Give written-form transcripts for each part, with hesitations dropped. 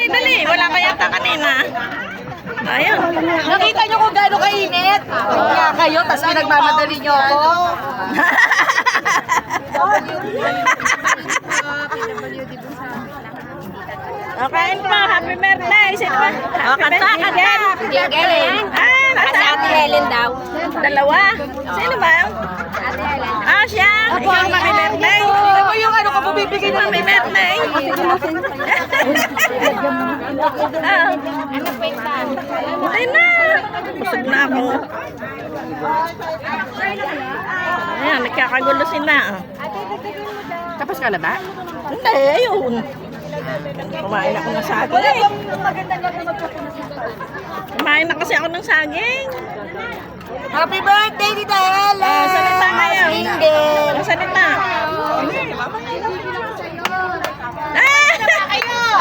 dali. Wala pa yata kanina. Ayun. Nakita nyo kung gaano kainit? Kaya kayo, tapos pinagmamadali nyo ako. Okay po, happy birthday. Sino ba? Kanta. Jingle. Kasi Ate Helen daw. Dalawa. Sino ba? Ah, siya. Ikaw ang happy birthday. Sino mo yung ano ko bumibigay ng Happy birthday. Ano pa ito? Hindi na. Busog na ako. Ayan, nagkakagulo sila. Tapos ka na ba? Hindi, ayun. Kumain ako ng saging. Kumain na kasi ako ng saging. Happy birthday, Tita Helen! Salita kayo. Jingle! Salita.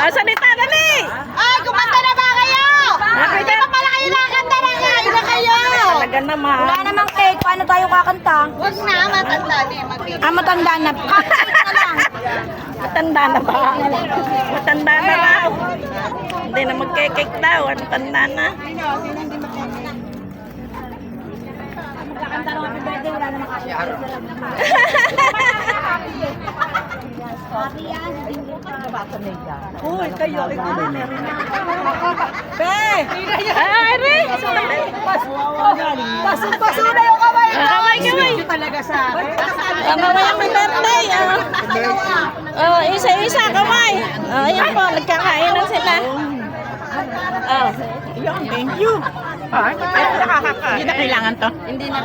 Salita, dali. Ay, kumanta na ba kayo? Happy Hindi pa pala kayo nakakanta na nga. Ina kayo. Talaga naman. Wala namang cake. Paano tayo kakanta? Huwag na, matanda na. Matanda na. Cupcake na lang. Matanda na ba? Matanda na raw. Hindi na magkekek daw. Matanda na. Kakanta ng happy birthday. Wala namang cupcake. Uy, kayo. Be! Ay, Re! Paso na yung kamay ko. Kamay. Talaga sa akin. Kamay ang may birthday. Oh, isa-isa kamay. Oh, ayan po, nagkakainan sila. Oh. Thank you. Hindi na kailangan to. Hindi na.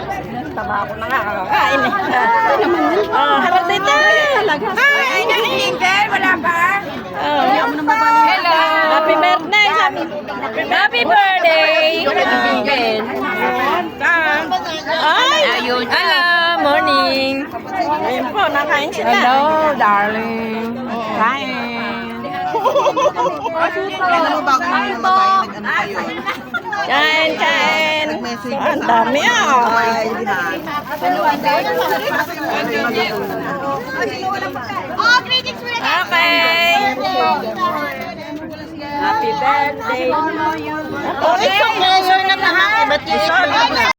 Tama ako na nga kakakain eh. Oh, happy birthday! Ay, nakikinig. Wala pa. Oh. Hello. Happy birthday! Happy birthday. Ay! Ayun. Hello. Morning. Ayun po, nakain sila. Hello, darling. Kain. Kain. Ang dami ah. Oh, greetings for the Okay. Happy birthday. Okay, so ngayon na lahat.